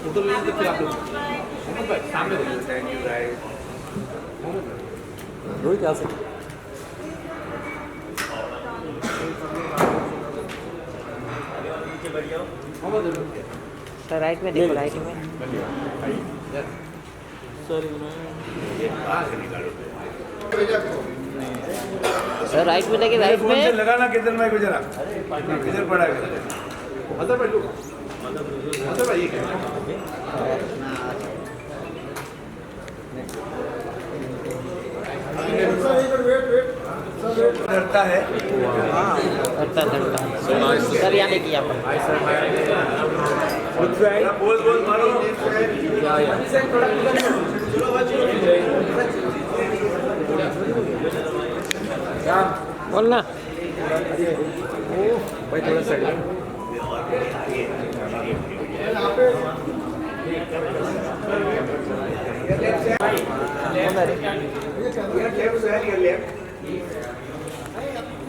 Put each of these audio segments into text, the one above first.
Photo लेना तो फिर आप लोग मोहम्मद भाई सामने बोलिए। Thank you guys. मोहम्मद भाई रोहित आ सकते मोहम्मद भाई सर राइट में देखो, राइट में। सर सर राइट में देखिए, राइट फोन से में। लगाना किधर मैं गुजरा किधर पड़ा है अदर भाई लोग अदर भाई ये क्या डरता है धरता धरता। सर यहाँ देखिए आप। बोल बोल मारो बोलना। भाई थोड़ा साइड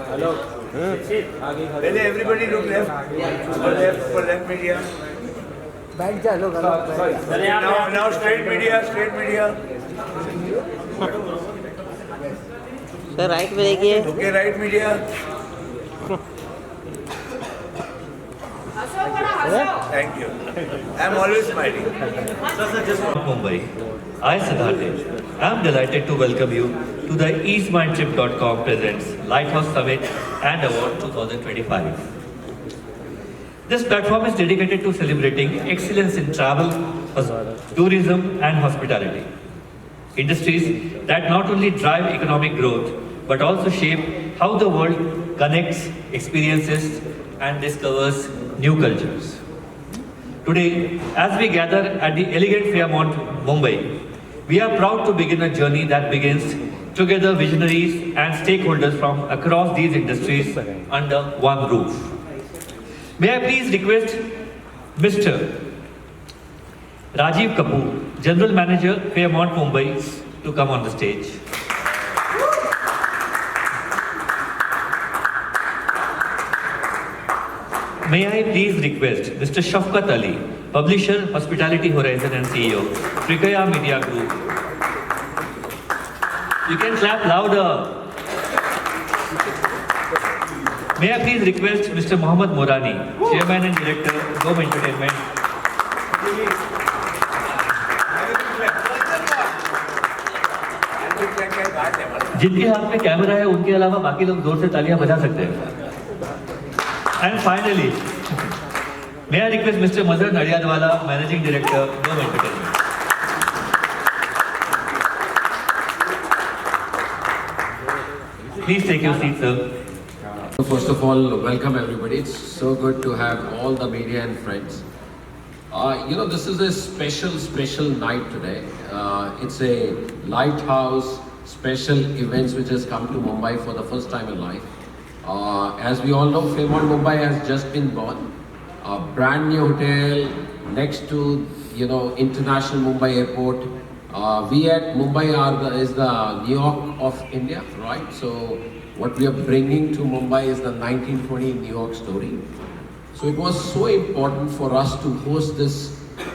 हेलो पहले everybody look left for left media बैठ जा लोग। Now straight media sir right में देखिए। Okay right media thank you I am always smiling Mumbai. I, Siddharth, am delighted to welcome you to the EastMindTrip.com presents Lighthouse Summit and Award 2025. This platform is dedicated to celebrating excellence in travel, tourism and hospitality. Industries that not only drive economic growth but also shape how the world connects, experiences and discovers new cultures. Today, as we gather at the elegant Fairmont, Mumbai, we are proud to begin a journey that begins together visionaries and stakeholders from across these industries under one roof. May I please request Mr. Rajiv Kapoor, General Manager, Fairmont, Mumbai, to come on the stage. May I please request Mr. Shafqat Ali, Publisher, Hospitality Horizon and CEO, Trikaya Media Group. You can clap louder. May I please request Mr. Mohammad Morani, Chairman and Director, Dome Entertainment. जिनके हाथ में camera है उनके अलावा बाकी लोग जोर से तालियां बजा सकते हैं. And finally, may I request Mr. Mazhar Nadiadwala, Managing Director, Dome Entertainment. Please take your seat, sir. First of all, welcome everybody. It's so good to have all the media and friends. This is a special night today. It's a lighthouse special events which has come to Mumbai for the first time in life. As we all know, Fairmont Mumbai has just been born. A brand new hotel next to, International Mumbai Airport. We at Mumbai is the New York of India, right? So what we are bringing to Mumbai is the 1920 New York story. So it was so important for us to host this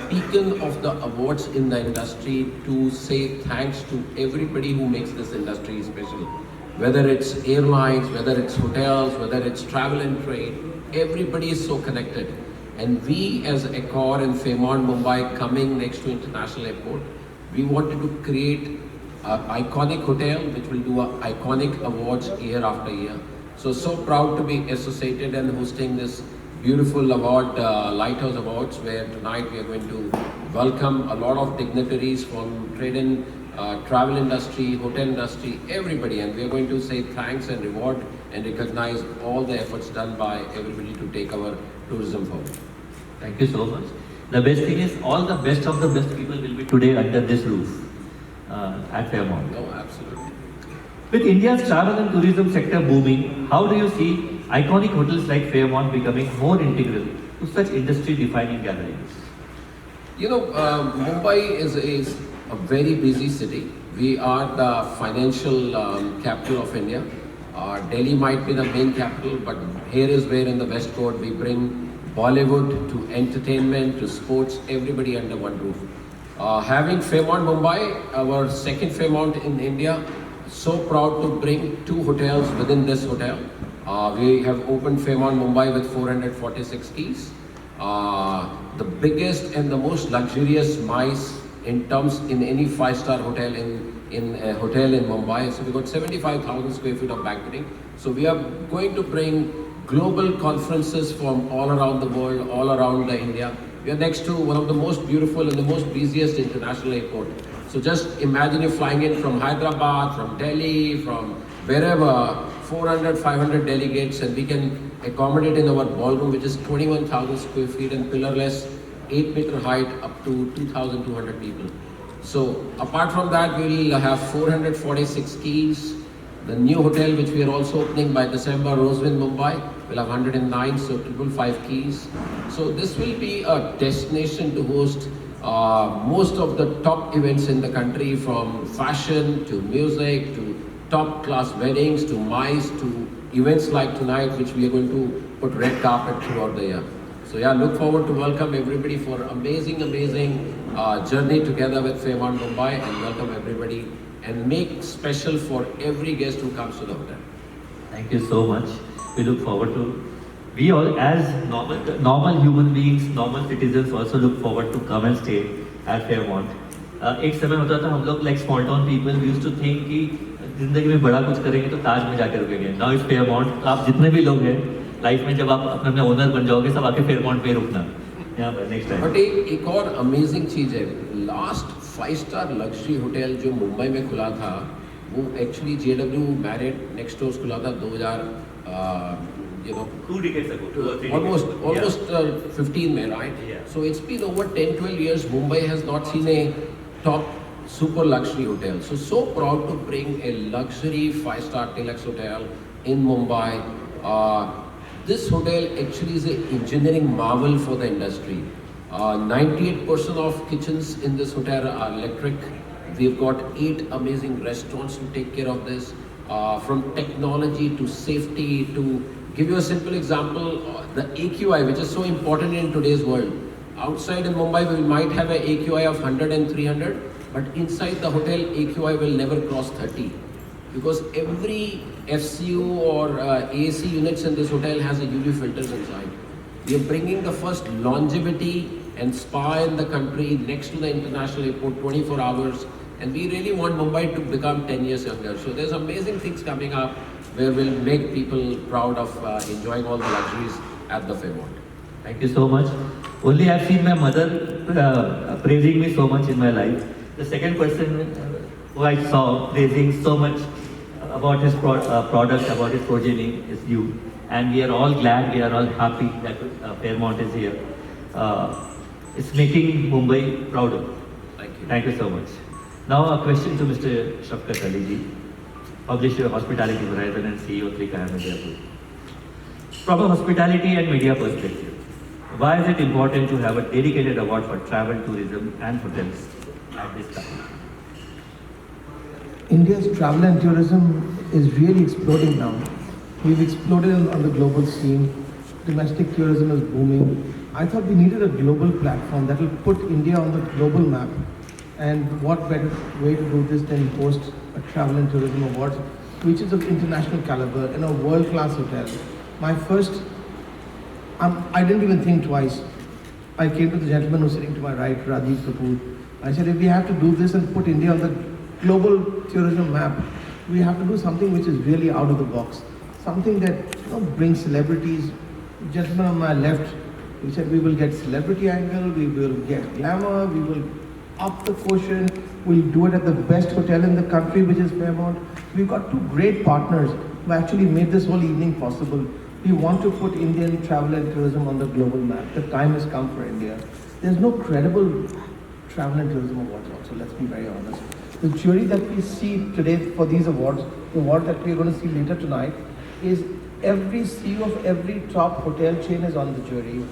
beacon of the awards in the industry to say thanks to everybody who makes this industry special. Whether it's airlines, whether it's hotels, whether it's travel and trade, everybody is so connected. And we as Accor and Fairmont Mumbai coming next to International Airport, we wanted to create an iconic hotel which will do iconic awards year after year. So proud to be associated and hosting this beautiful award, Lighthouse Awards, where tonight we are going to welcome a lot of dignitaries from trade and travel industry, hotel industry, everybody, and we are going to say thanks and reward and recognize all the efforts done by everybody to take our tourism forward. Thank you so much. The best thing is all the best of the best people will be today under this roof at Fairmont. No, absolutely. With India's travel and tourism sector booming, how do you see iconic hotels like Fairmont becoming more integral to such industry-defining gatherings? Mumbai is a very busy city. We are the financial capital of India. Delhi might be the main capital, but here is where in the West Coast we bring Bollywood to entertainment to sports, everybody under one roof. Having Fairmont Mumbai, our second Fairmont in India, so proud to bring 2 hotels within this hotel. We have opened Fairmont Mumbai with 446 keys. The biggest and the most luxurious MICE in terms in any 5-star hotel in a hotel in Mumbai. So we got 75,000 square feet of banqueting. So we are going to bring global conferences from all around the world, all around the India. We are next to one of the most beautiful and the most busiest international airport. So just imagine you flying in from Hyderabad, from Delhi, from wherever, 400, 500 delegates, and we can accommodate in our ballroom, which is 21,000 square feet and pillarless, 8-meter height, up to 2,200 people. So apart from that, we will have 446 keys. The new hotel, which we are also opening by December, Rosewind Mumbai, will have 109, so 555 keys. So this will be a destination to host most of the top events in the country, from fashion to music to top class weddings to MICE to events like tonight, which we are going to put red carpet throughout the year. So yeah, look forward to welcome everybody for amazing journey together with Fairmont Mumbai, and welcome everybody and make special for every guest who comes to the hotel. Thank you so much. We look forward to. We all, as normal human beings, normal citizens, also look forward to come and stay at Fairmont. एक समय होता था हम लोग like small town people, we used to think कि जिंदगी में बड़ा कुछ करेंगे तो ताज में जाकर रुकेंगे. Now it's Fairmont. आप जितने भी लोग हैं लाइफ में, जब आप अपने ओनर बन जाओगे, सब आके Fairmont में रुकना यहाँ पर नेक्स्ट टाइम. बट एक और अमेजिंग चीज है, लास्ट 5-स्टार लग्जरी होटल जो मुंबई में खुला था, वो actually JW Marriott next door खुला था 2000 2 decades ago, 2 or 3 almost 15 में, right? Yeah. So it's been over 10-12 years. Mumbai has not seen a top super luxury hotel. So proud to bring a luxury 5-star deluxe hotel in Mumbai. This hotel actually is an engineering marvel for the industry. 98% of kitchens in this hotel are electric. We've got 8 amazing restaurants to take care of this. From technology to safety to, give you a simple example, the AQI, which is so important in today's world. Outside in Mumbai, we might have an AQI of 100 and 300, but inside the hotel, AQI will never cross 30. Because every FCU or AC units in this hotel has a UV filters inside. We are bringing the first longevity and spa in the country next to the international airport, 24 hours. And we really want Mumbai to become 10 years younger. So there's amazing things coming up where we'll make people proud of enjoying all the luxuries at the Fairmont. Thank you so much. Only I've seen my mother praising me so much in my life. The second person who I saw praising so much about his product, about his progeny is you. And we are all glad, we are all happy that Fairmont is here. It's making Mumbai prouder. Thank you. Thank you so much. Now a question to Mr. Shafkat Ali ji, Publisher Hospitality Horizon and CEO Trikaya Media Group. From a hospitality and media perspective, why is it important to have a dedicated award for travel, tourism and hotels at this time? India's travel and tourism is really exploding now. We've exploded on the global scene. Domestic tourism is booming. I thought we needed a global platform that will put India on the global map. And what better way to do this than host a travel and tourism awards, which is of international caliber in a world-class hotel. My first, I didn't even think twice. I came to the gentleman who's sitting to my right, Rajiv Kapoor. I said, if we have to do this and put India on the global tourism map, we have to do something which is really out of the box. Something that brings celebrities. The gentleman on my left, he said, we will get celebrity angle, we will get glamour, we will up the quotient, we'll do it at the best hotel in the country, which is Fairmont. We've got 2 great partners who actually made this whole evening possible. We want to put Indian travel and tourism on the global map. The time has come for India. There's no credible travel and tourism awards also, let's be very honest. The jury that we see today for these awards, the award that we're going to see later tonight, is every CEO of every top hotel chain is on the jury.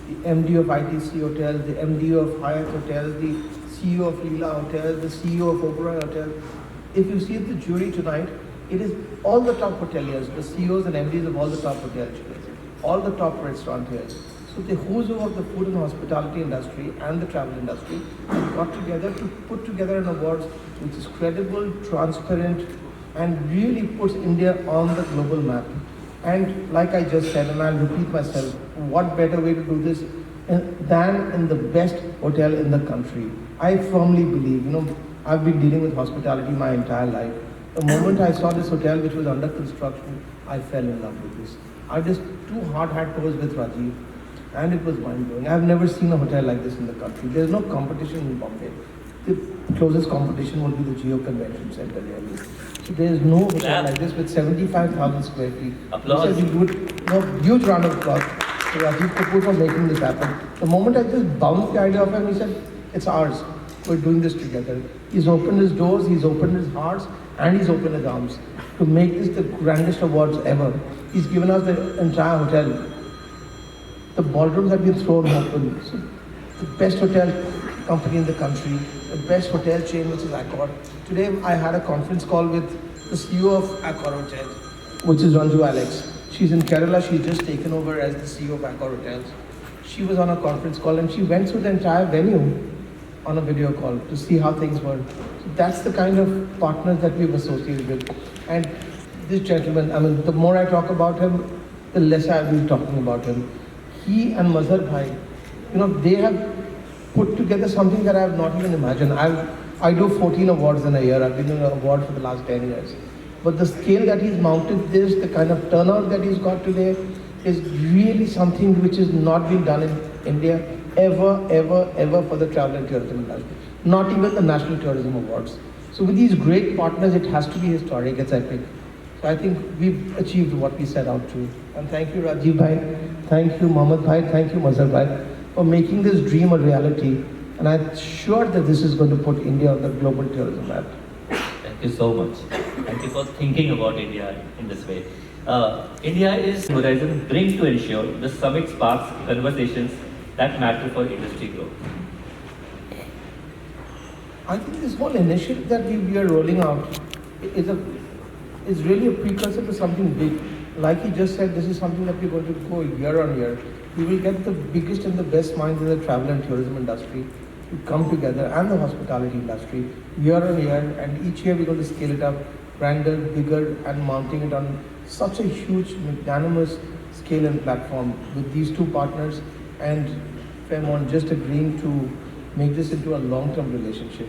The MD of ITC Hotels, the MD of Hyatt Hotels, the CEO of Leela Hotels, the CEO of Oberoi Hotel. If you see the jury tonight, it is all the top hoteliers, the CEOs and MDs of all the top hotel chains, all the top restaurateurs. So the who's who of the food and hospitality industry and the travel industry got together to put together an award which is credible, transparent, and really puts India on the global map. And like I just said, and I'll repeat myself, what better way to do this than in the best hotel in the country? I firmly believe, I've been dealing with hospitality my entire life. The moment I saw this hotel which was under construction, I fell in love with this. I just two hard hat tours with Rajiv, and it was mind-blowing. I've never seen a hotel like this in the country. There's no competition in Bombay. The closest competition will be the Geo Convention Center, really. So there is no hotel like this with 75,000 square feet. Applause. Huge round of applause to Rajiv Kapoor for making this happen. The moment I just bounced the idea of him, he said, it's ours. We're doing this together. He's opened his doors, he's opened his hearts, and he's opened his arms to make this the grandest awards ever. He's given us the entire hotel. The ballrooms have been thrown open. So the best hotel company in the country, the best hotel chain, which is Accor. Today I had a conference call with the CEO of Accor Hotels, which is Ranju Alex. She's in Kerala. She's just taken over as the CEO of Accor Hotels. She was on a conference call and she went through the entire venue on a video call to see how things were. So that's the kind of partners that we've associated with. And this gentleman, the more I talk about him, the less I'll be talking about him. He and Mazhar Bhai, they have put together something that I have not even imagined. I do 14 awards in a year. I've been in an award for the last 10 years. But the scale that he's mounted this, the kind of turnout that he's got today, is really something which has not been done in India ever for the travel and tourism industry. Not even the National Tourism Awards. So with these great partners, it has to be historic, it's epic. So I think we've achieved what we set out to. And thank you Rajiv Bhai, thank you Mohammed Bhai, thank you Mazhar Bhai for making this dream a reality. And I'm sure that this is going to put India on the global tourism map. Thank you so much. Thank you for thinking about India in this way. India is Horizon brings to ensure the summit sparks conversations that matter for industry growth. I think this whole initiative that we are rolling out is really a precursor to something big. Like he just said, this is something that we're going to go year on year. We will get the biggest and the best minds in the travel and tourism industry to come together, and the hospitality industry year on year, and each year we're going to scale it up, grander, bigger, and mounting it on such a huge, magnanimous scale and platform with these two partners and Fairmont just agreeing to make this into a long-term relationship.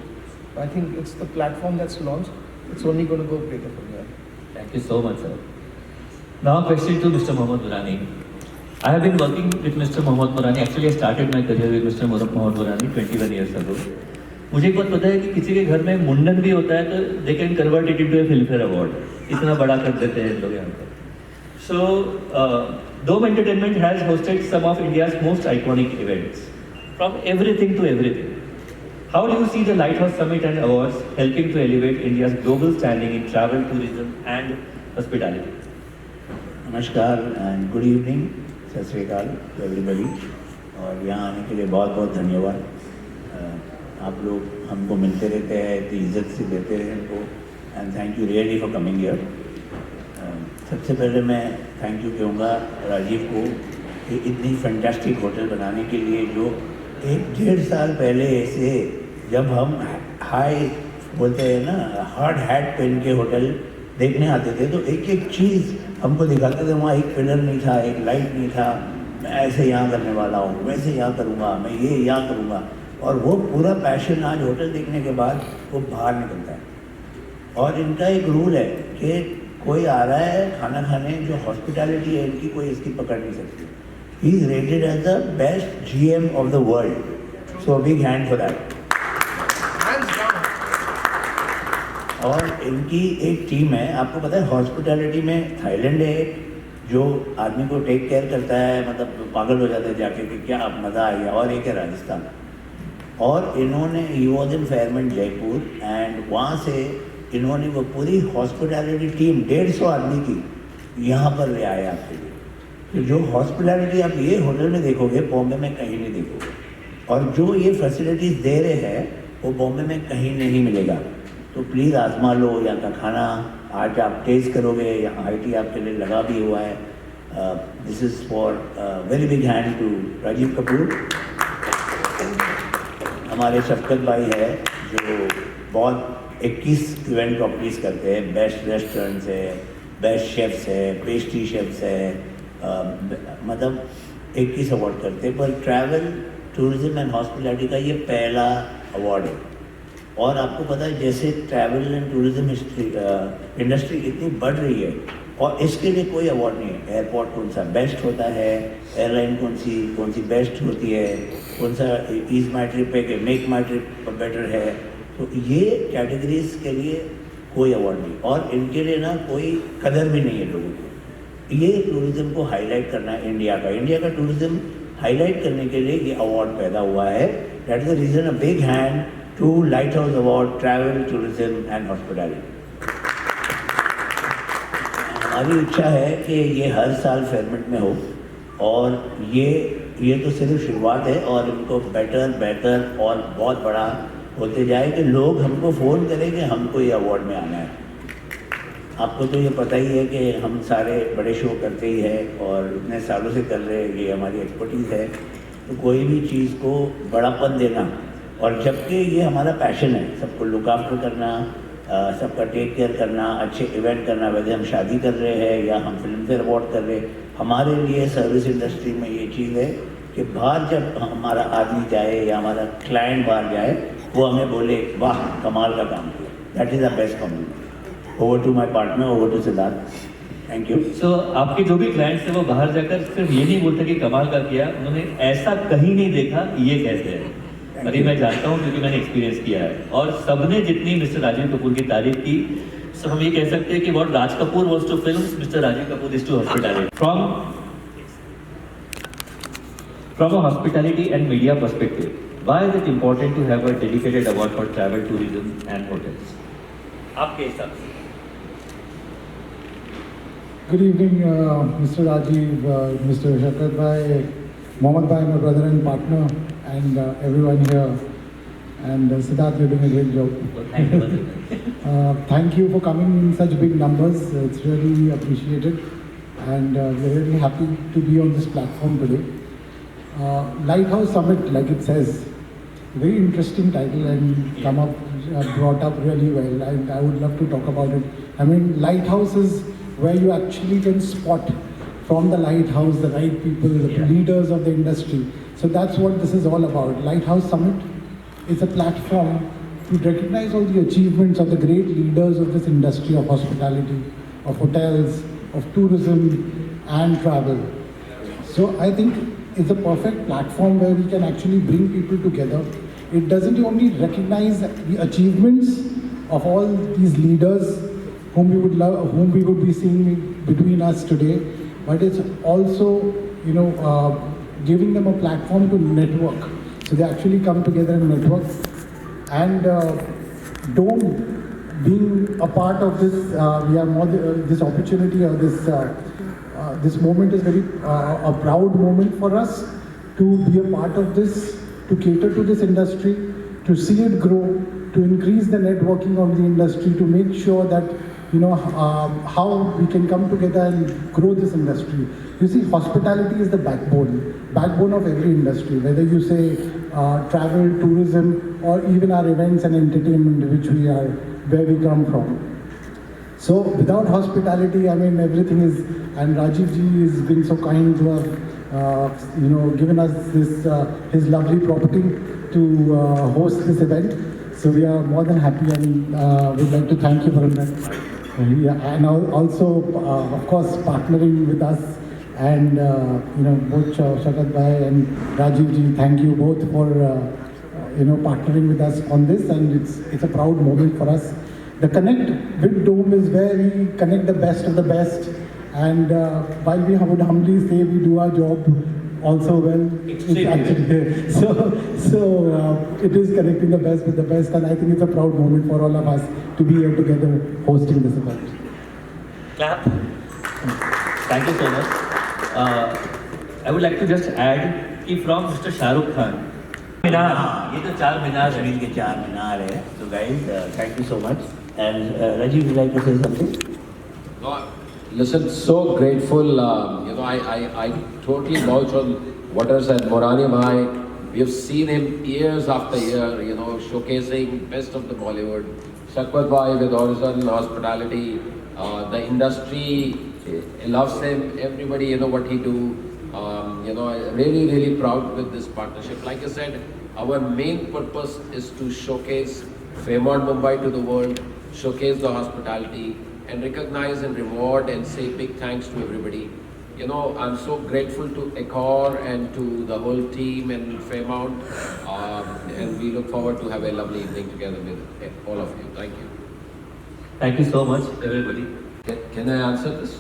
I think it's the platform that's launched. It's only going to go greater from here. Thank you so much, sir. Now a question to Mr. Mohammad Burani. I have been working with Mr. Mohammad Burani. Actually, I started my career with Mr. Mohammad Burani 21 years ago. मुझे एक बात पता है कि किसी के घर में मुंडन भी होता है तो they can convert it into a Filmfare Award. इतना बड़ा कर देते हैं लोग यहाँ पर. So, Dome Entertainment has hosted some of India's most iconic events, from everything to everything. How do you see the Lighthouse Summit and Awards helping to elevate India's global standing in travel, tourism and hospitality? नमस्कार and good evening, सत श्री अकाल to everybody. और यहाँ आने के लिए बहुत बहुत धन्यवाद। आप लोग हमको मिलते रहते हैं, इतनी इज्जत से देते हैं हमको, and thank you really for coming here. सबसे पहले मैं थैंक यू कहूँगा राजीव को कि इतनी फैंटास्टिक होटल बनाने के लिए, जो 1-1.5 साल पहले ऐसे जब हम हाई बोलते हैं ना, हार्ड हैट पहन के होटल देखने आते थे तो एक एक चीज़ हमको दिखाते थे। वहाँ एक पिलर नहीं था, एक लाइट नहीं था, मैं ऐसे यहाँ करने वाला हूँ, वैसे यहाँ करूँगा, मैं ये यहाँ करूँगा, और वो पूरा पैशन आज होटल देखने के बाद वो बाहर निकलता है। और इनका एक रूल है कि कोई आ रहा है खाना खाने, जो हॉस्पिटैलिटी है इनकी कोई इसकी पकड़ नहीं सकती। He is rated as the best GM of the world, so big hand for that. और इनकी एक टीम है, आपको पता है हॉस्पिटैलिटी में थाईलैंड है जो आदमी को टेक केयर करता है, मतलब पागल हो जाता है जाके कि क्या मज़ा आ गया। और एक है राजस्थान, और इन्होंने ही was in Fairmont Jaipur, and वहाँ से इन्होंने वो पूरी हॉस्पिटैलिटी टीम 150 आदमी की यहाँ पर ले आए आपके लिए। तो जो हॉस्पिटैलिटी आप ये होटल में देखोगे बॉम्बे में कहीं नहीं देखोगे, और जो ये फैसिलिटीज़ दे रहे हैं वो बॉम्बे में कहीं नहीं मिलेगा। तो प्लीज़ आजमा लो यहाँ का खाना, आज आप टेस्ट करोगे, यहाँ IT आपके लिए लगा भी हुआ है। This is for very big hand to Rajiv Kapoor. हमारे शफकत भाई है जो बहुत 21 इवेंट प्रॉपर्टीज करते हैं, बेस्ट रेस्टोरेंट्स है, बेस्ट शेफ्स है, पेस्ट्री शेफ्स है, मतलब 21 अवार्ड करते हैं। पर ट्रैवल टूरिज्म एंड हॉस्पिटैलिटी का ये पहला अवार्ड है। और आपको पता है जैसे ट्रैवल एंड टूरिज्म इंडस्ट्री इतनी बढ़ रही है और इसके लिए कोई अवार्ड नहीं है। एयरपोर्ट कौन सा बेस्ट होता है, एयरलाइन कौन सी बेस्ट होती है, कौन सा ईज माई ट्रिप है कि मेक माई ट्रिप बेटर है, तो ये कैटेगरीज के लिए कोई अवार्ड नहीं और इनके लिए ना कोई कदर भी नहीं है लोगों को। ये टूरिज्म को हाईलाइट करना है इंडिया का टूरिज्म हाईलाइट करने के लिए ये अवार्ड पैदा हुआ है। That is the reason, a big hand to lighthouse award, travel, tourism and hospitality. हमारी इच्छा है कि ये हर साल फेयरमेंट में हो और ये तो सिर्फ शुरुआत है और इनको बेटर और बहुत बड़ा होते जाए कि लोग हमको फ़ोन करें कि हमको ये अवार्ड में आना है। आपको तो ये पता ही है कि हम सारे बड़े शो करते ही हैं और इतने सालों से कर रहे हैं, ये हमारी एक्सपर्टीज़ है। तो कोई भी चीज़ को बड़ापन देना और जबकि ये हमारा पैशन है, सबको लुक आफ्टर करना, सबका टेक केयर करना, अच्छे इवेंट करना, वैसे हम शादी कर रहे हैं या हम फिल्म फेयर अवार्ड कर रहे हैं, हमारे लिए सर्विस इंडस्ट्री में ये चीज़ है कि बाहर जब हमारा आदमी जाए या हमारा क्लाइंट बाहर जाए वो हमें बोले वाह कमाल का काम किया। That is the best compliment. Over to my partner, over to Siddharth. Thank you. So आपके जो भी क्लाइंट्स हैं वो बाहर जाकर सिर्फ ये नहीं बोलते कि कमाल का किया, उन्होंने ऐसा कहीं नहीं देखा ये कैसे है। अरे मैं जानता हूँ क्योंकि मैंने एक्सपीरियंस किया है और सबने जितनी मिस्टर राजीव कपूर की तारीफ की, सो हम ये कह सकते हैं कि what Raj Kapoor was to films, mister Rajiv Kapoor is to hospitality. From a hospitality and media perspective, why is it important to have a dedicated award for travel, tourism and hotels? आपके हिसाब से। Good evening, Mr. Rajiv, Mr. Shafkat Bhai, Mohammad Bhai, my brother and partner, and everyone here. And Siddharth, you're doing a great job. Well, thank you. Thank you for coming in such big numbers. It's really appreciated, and we're really happy to be on this platform today. Lighthouse Summit, like it says, very interesting title and brought up really well. And I would love to talk about it. I mean, lighthouse is where you actually can spot from the lighthouse the right people, the leaders of the industry. So that's what this is all about. Lighthouse Summit is a platform to recognize all the achievements of the great leaders of this industry of hospitality, of hotels, of tourism and travel. So I think it's a perfect platform where we can actually bring people together. It doesn't only recognize the achievements of all these leaders whom we would be seeing between us today, but it's also, giving them a platform to network. So they actually come together and network. And Dome being a part of this, we have more this opportunity or this moment is very a proud moment for us to be a part of this, to cater to this industry, to see it grow, to increase the networking of the industry, to make sure that how we can come together and grow this industry. You see, hospitality is the backbone of every industry, whether you say travel, tourism, or even our events and entertainment, where we come from. So without hospitality, I mean, everything is, and Rajiv ji is being so kind to have, given us this, his lovely property to host this event. So we are more than happy and we'd like to thank you for that. And also, of course, partnering with us and, both Shafkat Bhai and Rajiv ji, thank you both for, partnering with us on this, and it's a proud moment for us. The connect with Dome is where we connect the best of the best, and while we would humbly say we do our job also well, it's actually, so it is connecting the best with the best, and I think it's a proud moment for all of us to be here together hosting this event. Clap. Thank you so much. I would like to just add कि from Mr. Shahrukh Khan, मीनार, ये तो 4 मीनार है। जमीन के 4 मीनार है। So guys, thank you so much. And Rajiv, would you like to say something? No, Listen, so grateful. You know, I totally vouch on what has said Morani Bhai. We have seen him years after year, you know, showcasing best of the Bollywood. Shakpat Bhai with Horizon Hospitality. The industry loves him. Everybody, you know what he do. You know, really, really proud with this partnership. Like I said, our main purpose is to showcase Fairmont Mumbai to the world, showcase the hospitality, and recognize and reward and say big thanks to everybody. You know, I'm so grateful to Accor and to the whole team and Fairmont, and we look forward to have a lovely evening together with all of you. Thank you. Thank you so much, everybody. Can I answer this?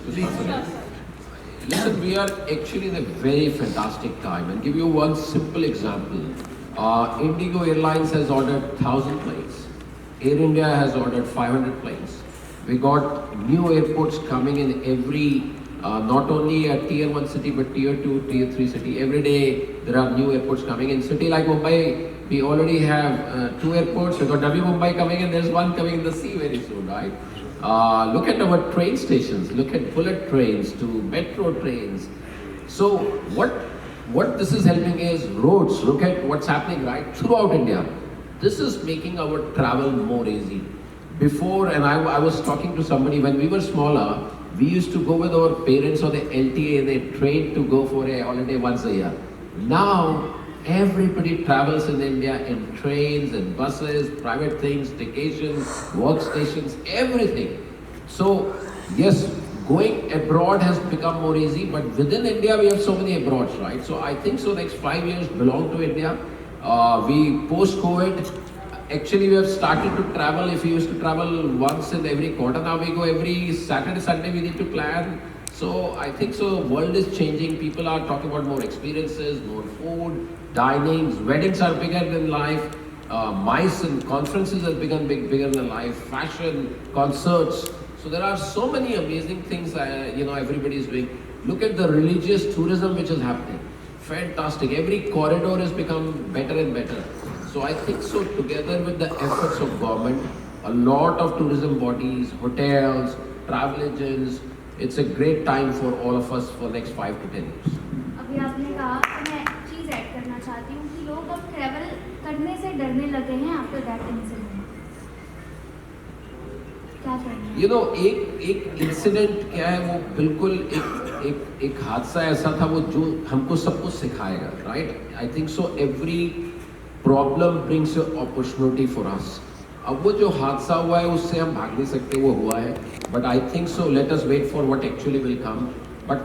Listen, we are actually in a very fantastic time, and give you one simple example. Indigo Airlines has ordered 1,000 planes. Air India has ordered 500 planes. We got new airports coming in every, not only a tier 1 city, but tier 2, tier 3 city. Every day there are new airports coming. In city like Mumbai, we already have 2 airports. We got Navi Mumbai coming, and there's one coming in the sea very soon, right? Look at our train stations. Look at bullet trains to metro trains. So what this is helping is roads. Look at what's happening right throughout India. This is making our travel more easy. Before, and I was talking to somebody, when we were smaller, we used to go with our parents on the LTA and a train to go for a holiday once a year. Now, everybody travels in India in trains and buses, private things, staycations, workstations, everything. So, yes, going abroad has become more easy, but within India we have so many abroads, right? So I think so next 5 years belong to India. We post-COVID, actually we have started to travel. If we used to travel once in every quarter, now we go every Saturday, Sunday we need to plan. So I think so world is changing. People are talking about more experiences, more food, dinings, weddings are bigger than life. MICE and conferences have become bigger than life. Fashion, concerts. So there are so many amazing things you know everybody is doing. Look at the religious tourism which is happening. Fantastic. Every corridor has become better and better. So I think so together with the efforts of government, a lot of tourism bodies, hotels, travel agents, it's a great time for all of us for next 5 to 10 years. अभी आपने कहा तो मैं एक चीज़ add करना चाहती हूँ कि लोग अब ट्रैवल करने से डरने लगे हैं आफ्टर दैट इंसिडेंट. क्या करेंगे? You know, एक इंसिडेंट क्या है वो बिल्कुल एक हादसा ऐसा था वो जो हमको सबको सिखाएगा, right? I think so every problem brings an opportunity for us. अब वो जो हादसा हुआ है उससे हम भाग नहीं सकते, वो हुआ है. But I think so let us wait for what actually will come. But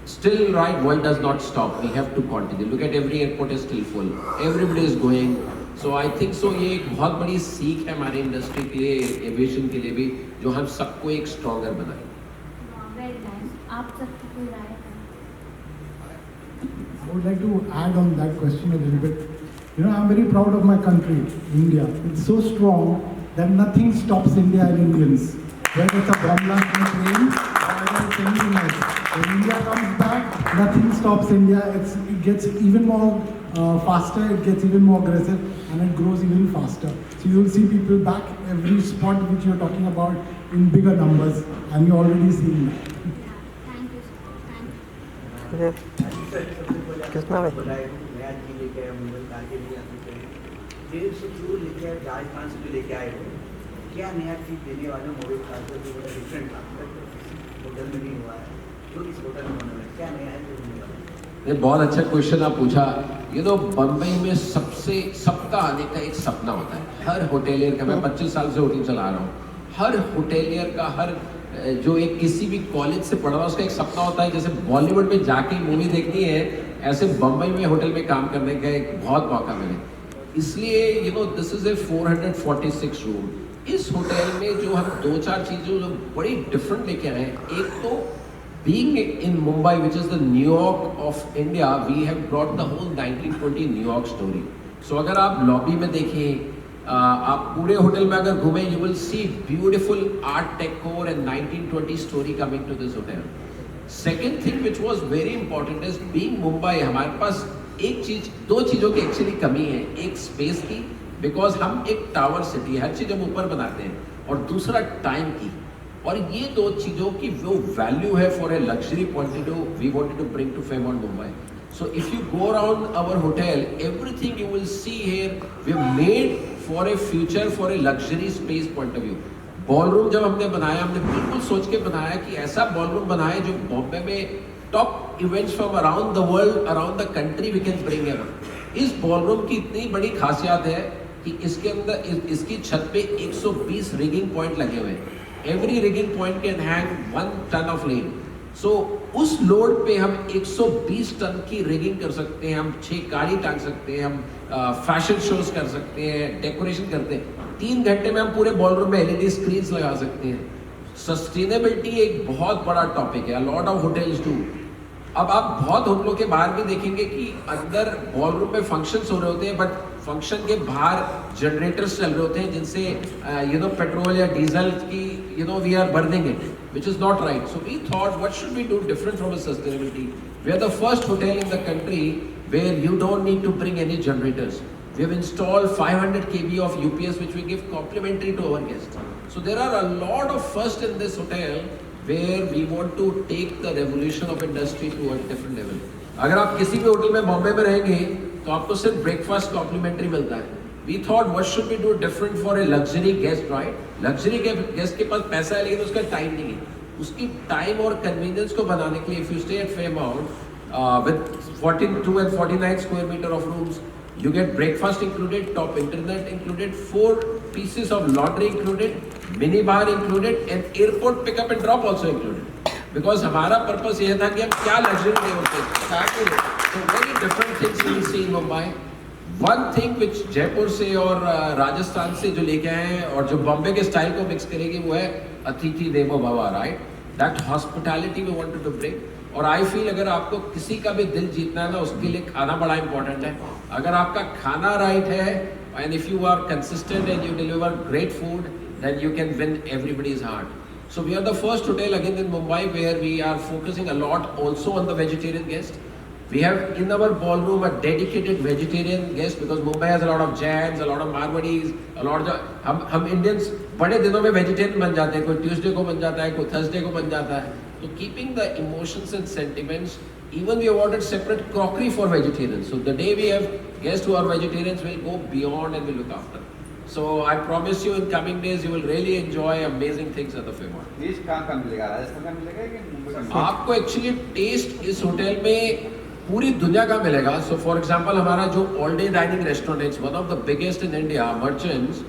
still, right, world does not stop. We have to continue. Look at every airport is still full. Everybody is going. So I think so ये एक बहुत बड़ी सीख है हमारी industry के लिए, aviation के लिए भी, जो हम सबको एक स्ट्रॉन्गर बनाए. Very nice. आप सबकी कोई राय है? I would like to add on that question a little bit. You know, I'm very proud of my country, India. It's so strong that nothing stops India and Indians. Whether it's a bomb blast on a plane or it's anything else. When India comes back, nothing stops India. It gets even more faster, it gets even more aggressive, and it grows even faster. So you'll see people back every spot which you're talking about in bigger numbers, and you're already seeing that. Thank you. Thank you. कितना भाई? नया चीज लेके आए, मुंबई आके भी आ सकते हैं. देश से जो लेके आए, राजस्थान से जो लेके आए हो, क्या नया चीज देने वाले मोबाइल खासकर जो बड़ा डिफरेंट था, होटल में नहीं हुआ है, जो इस होटल में होने वाला है, क्या नया है जो होने वाला है? ये बहुत अच्छा क्वेश्चन आप पूछा. You know, बम्बई में सबका आने का एक सपना होता है. हर होटेलियर का, मैं 25 साल से होटल चला रहा हूँ, हर होटेलियर का, हर जो एक किसी भी कॉलेज से पढ़ रहा है उसका एक सपना होता है जैसे बॉलीवुड में जाके मूवी देखनी है, ऐसे बम्बई में होटल में काम करने का एक बहुत मौका मिले. इसलिए you know this is a 446 room. इस होटल में जो हम 2-4 चीज़ें जो बड़ी डिफरेंट लेके आए हैं, एक तो being in Mumbai, which is the New York of India, we have brought the whole 1920 New York story. So अगर आप लॉबी में देखें, आप पूरे होटल में अगर घूमें, you will see beautiful art decor and 1920 story coming to this hotel. Second thing which was very important is being Mumbai, हमारे पास दो चीज़ों की एक्चुअली कमी है. एक स्पेस की, बिकॉज हम एक टावर सिटी, हर चीज़ हम ऊपर बनाते हैं, और दूसरा टाइम की. और ये दो चीज़ों की वो वैल्यू है for a luxury point of view we wanted to bring to Fairmont Mumbai. So if you go around our hotel, everything you will see here, we have made for a future, for a luxury space point of view. Ballroom जब हमने बनाया, हमने बिल्कुल सोच के बनाया कि ऐसा बॉलरूम बनाए जो बॉम्बे में top events from around the world, around the country we can bring ever. इस बॉलरूम की इतनी बड़ी खासियत है कि इसके अंदर इसकी छत पे 120 रिगिंग पॉइंट लगे हुए हैं. Every rigging point can hang 1 ton of lane. So उस लोड पे हम 120 टन की रिगिंग कर सकते हैं, हम 6 गाड़ी टांग सकते हैं, हम फैशन शोज कर सकते हैं, डेकोरेशन करते हैं. 3 घंटे में हम पूरे बॉलरूम में LED स्क्रीन्स लगा सकते हैं. सस्टेनेबिलिटी एक बहुत बड़ा टॉपिक है, लॉट ऑफ होटल्स डू. अब आप बहुत होटलों के बाहर भी देखेंगे कि अंदर बॉलरूम में फंक्शंस हो रहे होते हैं, बट फंक्शन के बाहर जनरेटर्स चल रहे होते हैं जिनसे पेट्रोल या डीजल की we are burning it, which is not right. So we thought, what should we do different from a sustainability? We are the first hotel in the country where you don't need to bring any generators. We have installed 500 kV of UPS which we give complimentary to our guests. So there are a lot of first in this hotel where we want to take the revolution of industry to a different level. अगर आप किसी भी hotel में बॉम्बे में रहेंगे तो आपको सिर्फ ब्रेकफास्ट कॉम्प्लीमेंट्री मिलता है. We thought, what should we do different for a luxury guest, right? Luxury guest के पास पैसा है लेकिन उसका टाइम नहीं है. उसकी टाइम और कन्वीनियंस को बनाने के लिए, if you stay at Fairmont with 42 and 49 square meter of rooms, you get breakfast included, top internet included, 4 pieces of laundry included, mini bar included, and airport pickup and drop also included. Because हमारा purpose ये था कि हम क्या luxury दे होते हैं. So very different things we will see in Mumbai. One thing which Jaipur से और राजस्थान से जो लेके आए हैं और जो बॉम्बे के स्टाइल को मिक्स करेगी वो है अतिथि देवो भव, right? That hospitality we wanted to bring. और आई फील अगर आपको किसी का भी दिल जीतना है ना, उसके लिए खाना बड़ा इंपॉर्टेंट है. अगर आपका खाना राइट है and if you are consistent and you deliver great food, then you can win everybody's heart. So we are the first hotel again in Mumbai where we are focusing a lot also on the vegetarian guest. We have in our ballroom a dedicated vegetarian guest because Mumbai has a lot of Jains, a lot of Marwadis, a lot of हम Indians बड़े दिनों में vegetarian बन जाते हैं. कोई Tuesday को बन जाता है, कोई Thursday को बन जाता है. So keeping the emotions and sentiments, even we have ordered separate crockery for vegetarians. So the day we have guests who are vegetarians, will go beyond and will look after. So I promise you in coming days you will really enjoy amazing things at the Fairmont. Taste कहाँ मिलेगा? राजस्थान का मिलेगा कि मुंबई का मिलेगा? आपको actually test इस hotel में पूरी दुनिया का मिलेगा. सो फॉर एग्जांपल हमारा जो ऑल डे डाइनिंग रेस्टोरेंट है, one of the biggest in India, merchants,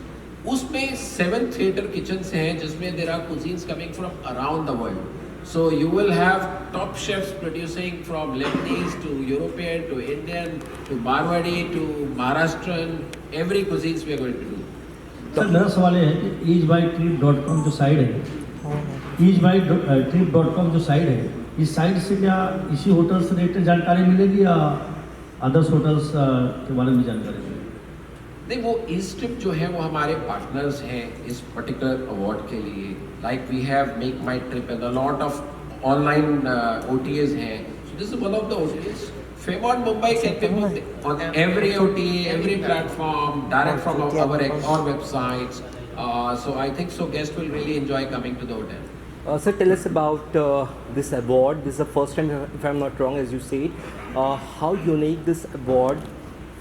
उसमें 7 थिएटर किचन्स हैं जिसमें there are cuisines coming from around the world. So you will have top chefs producing from Lebanese to European to Indian to Marwadi to Maharashtrian, every cuisines we are going to do. Sir मेरा सवाल ये है कि easebytrip.com जो site है, easebytrip.com जो site है, इस साइट से क्या इसी होटल से रिलेटेड जानकारी मिलेगी या अदर्स होटल्स के बारे में जानकारी मिलेगी? नहीं, वो ईस्ट्रिप जो है वो हमारे पार्टनर्स हैं इस पर्टिकुलर अवार्ड के लिए. Like we have MakeMyTrip and a lot of online OTAs हैं. So this is one of the OTAs. Fairmont Mumbai can be booked on every OTA, every platform, direct from our websites. So I think so guests will really enjoy coming to the hotel. Sir, tell us about this award. This is the first time, if I'm not wrong, as you said. How unique this award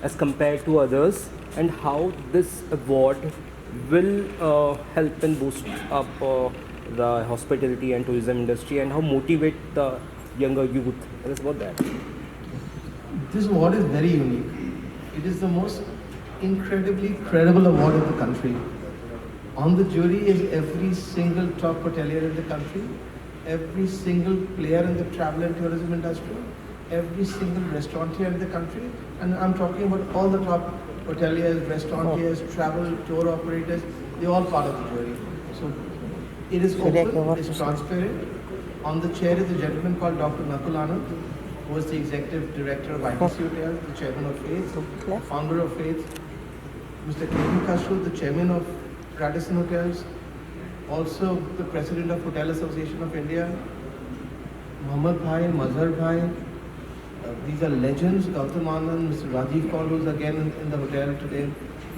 as compared to others, and how this award will help in boost up the hospitality and tourism industry, and how motivate the younger youth. Tell us about that. This award is very unique. It is the most incredibly credible award in the country. On the jury is every single top hotelier in the country, every single player in the travel and tourism industry, every single restaurateur in the country, and I'm talking about all the top hoteliers, restaurateurs, travel, tour operators, they're all part of the jury. So it is open, it's transparent. On the chair is a gentleman called Dr. Nakul Anand, who is the executive director of ITC Hotels, the chairman of Faith, founder of Faith, Mr. Kevin Kashru, the chairman of Radisson Hotels, also the president of Hotel Association of India, Mohammad Bhai, Mazhar Bhai. These are legends. Gautam Anand, Mr. Rajiv Kaul, who is again in the hotel today.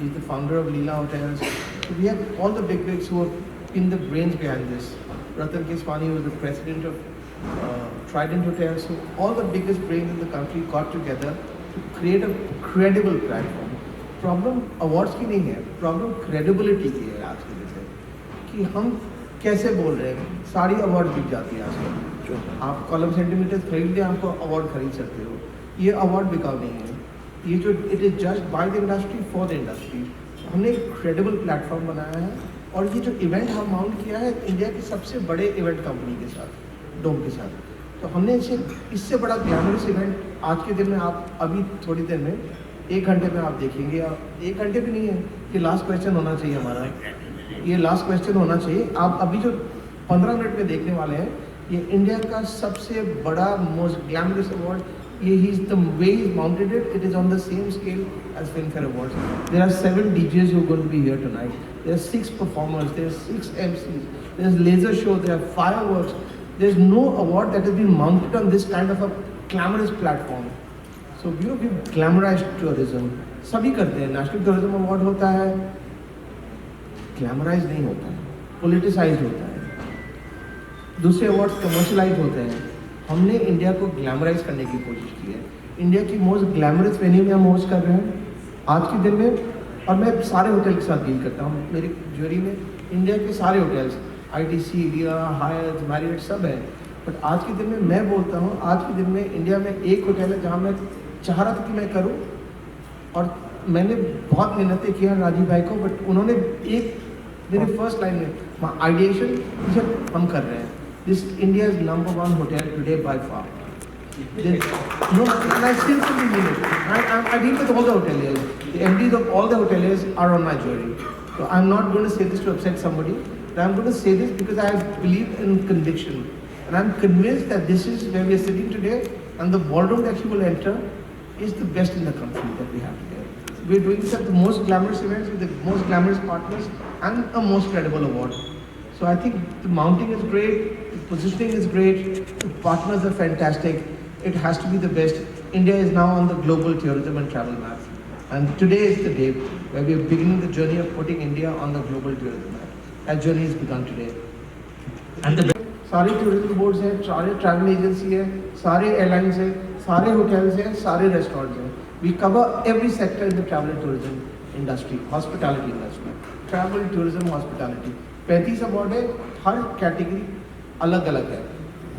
He's the founder of Leela Hotels. So we have all the big wigs who have been the brains behind this. Ratan Keswani was the president of Trident Hotel. So all the biggest brains in the country got together to create a credible platform. Problem awards की नहीं है, problem credibility की है आज के दिन से, कि हम कैसे बोल रहे हैं. सारी अवार्ड बिक जाती है आजकल. आप कॉलम सेंटीमीटर खरीद लें, आपको अवार्ड खरीद सकते हो. ये अवार्ड बिकाऊ नहीं है. ये जो it is just by the industry for the industry. हमने एक क्रेडिबल प्लेटफॉर्म बनाया है. और ये जो इवेंट हम माउंट किया है इंडिया के सबसे बड़े इवेंट कंपनी के साथ, डोम के साथ. तो हमने इससे बड़ा ग्लैमरस इवेंट आज के दिन में, आप अभी थोड़ी देर में 1 घंटे में आप देखेंगे. 1 घंटे भी नहीं है, ये लास्ट क्वेश्चन होना चाहिए हमारा. ये लास्ट क्वेश्चन होना चाहिए. आप अभी जो 15 मिनट में देखने वाले हैं, ये इंडिया का सबसे बड़ा मोस्ट ग्लैमरस अवार्ड. ये ही is the way is mounted it is on the same scale as Filmfare awards. There are 7 DJs who are going to be here tonight. There are 6 performers, there are 6 MCs, there is laser show, there are fireworks. There is no award that has been mounted on this kind of a glamorous platform. So we've glamorized tourism. सभी करते हैं. National tourism award होता है, glamorize नहीं होता है, politicise होता है. दूसरे अवार्ड्स कमर्शलाइज होते हैं. हमने इंडिया को ग्लैमराइज करने की कोशिश की है. इंडिया की मोस्ट ग्लैमरस वेन्यू में हम होस्ट कर रहे हैं आज के दिन में. और मैं सारे होटल के साथ डील करता हूँ. मेरी ज्वेलरी में इंडिया के सारे होटल्स, ITC, लिया, हायत, मैरियट सब है. बट आज के दिन में मैं बोलता हूँ, आज के दिन में इंडिया में एक होटल है जहाँ मैं चाह रहा था कि मैं करूं, और मैंने बहुत मेहनतें किया राजीव भाई को. बट उन्होंने एक मेरे फर्स्ट लाइन में आइडिएशन जब हम कर रहे हैं, this India is number 1 hotel today by far. No, and I still believe it. I deal with all the hoteliers. The MDs of all the hoteliers are on my jewelry. So I'm not going to say this to upset somebody, but I'm going to say this because I believe in conviction. And I'm convinced that this is where we are sitting today, and the ballroom that you will enter is the best in the country that we have today. We're doing this at the most glamorous events with the most glamorous partners and a most credible award. So I think the mounting is great, the positioning is great, the partners are fantastic. It has to be the best. India is now on the global tourism and travel map. And today is the day where we are beginning the journey of putting India on the global tourism map. That journey has begun today. And the सारे tourism boards हैं, सारे travel agency है, सारे airlines हैं, सारे hotels हैं, सारे restaurants हैं. We cover every sector in the travel and tourism industry, hospitality industry, travel tourism hospitality. 35 award है. हर कैटेगरी अलग अलग है.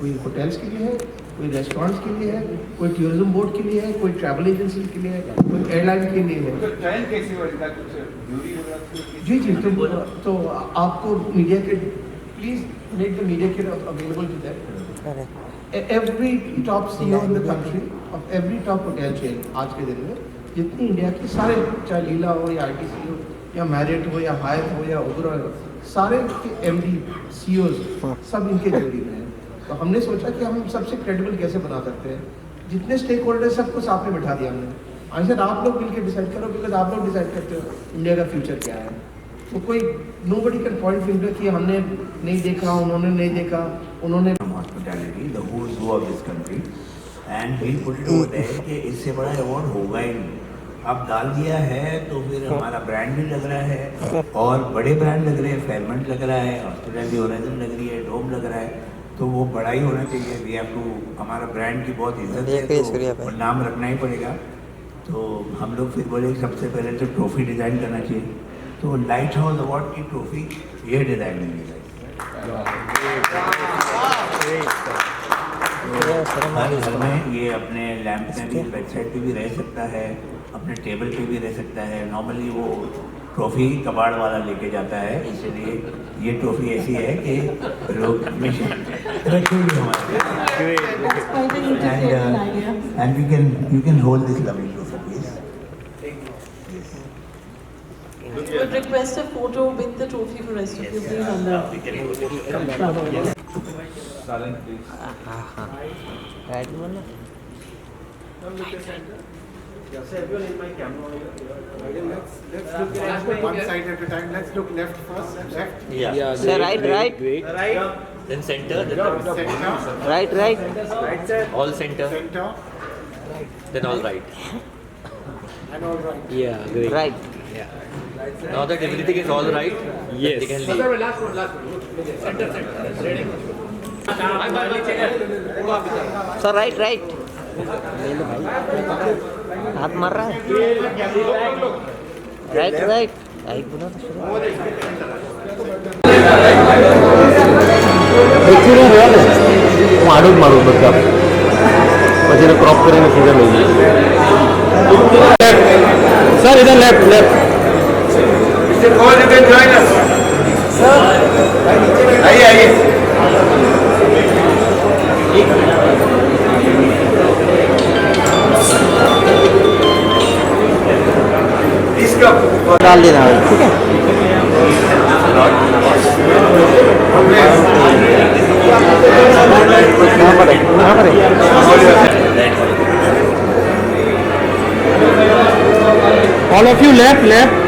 कोई होटल्स के लिए है, कोई रेस्टोरेंट्स के लिए है, कोई टूरिज्म बोर्ड के लिए है, कोई ट्रैवल एजेंसी के लिए है, कोई एयरलाइन के लिए है. तो ट्रायल कैसे होगा? कुछ जी जी. तो आपको मीडिया के please make the media kit available to them. Every top CEO in the country of every top hotel chain आज के दिन में जितनी इंडिया की सारे, चाहे लीला हो या ITC हो या मैरियट हो या हायत हो या ओबेरॉय हो, सारे के MD CEOs सब इनके जोड़ी में हैं. तो हमने सोचा कि हम सबसे क्रेडिबल कैसे बना सकते हैं. जितने स्टेक होल्डर सबको साथ में बिठा दिया हमने. आई सेड आप लोग मिलकर डिसाइड करो, बिकॉज आप लोग डिसाइड करते हो इंडिया का फ्यूचर क्या है. तो कोई nobody can point finger कि हमने नहीं देखा, उन्होंने नहीं देखा, उन्होंने. Hospitality, the who's who of this country, and we'll put it over there कि इससे बड़ा अवार्ड होगा ही नहीं. अब डाल दिया है तो फिर हमारा ब्रांड भी लग रहा है, और बड़े ब्रांड लग रहे हैं. फेयरमेंट लग रहा है, हॉस्पिटैलिटी होराइजन लग रही है, डोम लग रहा है. तो वो बड़ा ही होना चाहिए. वी हैव टू, हमारा ब्रांड की बहुत इज्जत है, तो नाम रखना ही पड़ेगा. तो हम लोग फिर बोले सबसे पहले तो ट्रॉफी डिज़ाइन करना चाहिए. तो लाइट हाउस अवार्ड की ट्रॉफी ये डिज़ाइन होगी. हर घर में ये अपने लैंप में भी, वेबसाइट पे भी रह सकता है, अपने टेबल पे भी रह सकता है. नॉर्मली वो ट्रॉफी कबाड़ वाला लेके जाता है, इसलिए ये ट्रॉफी ऐसी है कि लोग हमेशा रखेंगे हमारे. And you can hold this lovely trophy please. Would request a photo with the trophy for rest of you, please, on the Silent, please. Right one. Yes, everyone in my camera. Let's look at one side at a time. Let's look left first. Left. Yeah. Sir, right. Right. Then center. Then Center. Right. Right side. all center. Center. Then all right. And all right. Right. Yeah. Now that everything is all right, Yes. they can leave. Sir right right ले लो भाई हाथ मार रहा है right right right बोला तो शुरू मारू मारू बस પછી ક્રોપ કરીને સીધા લઈ જઈએ સર ઇધર left left Mr. Kaur, you can join us. Sir, आइए. इसका डाल देना भाई ठीक है यहाँ पर All of you left, left.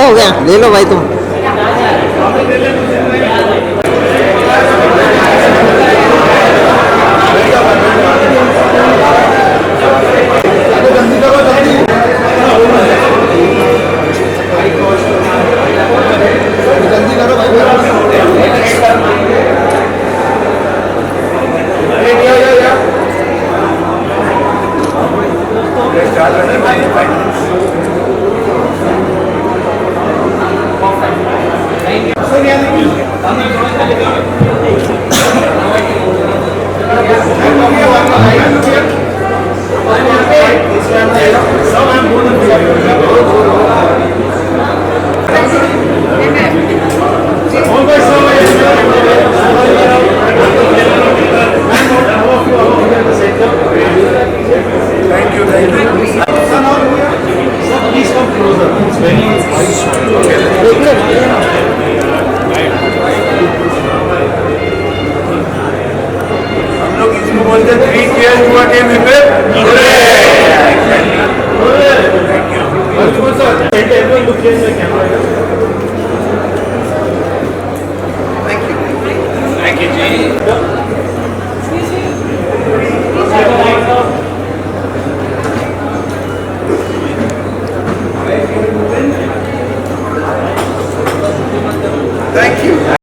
हो गया ले लो भाई तुम Thank you.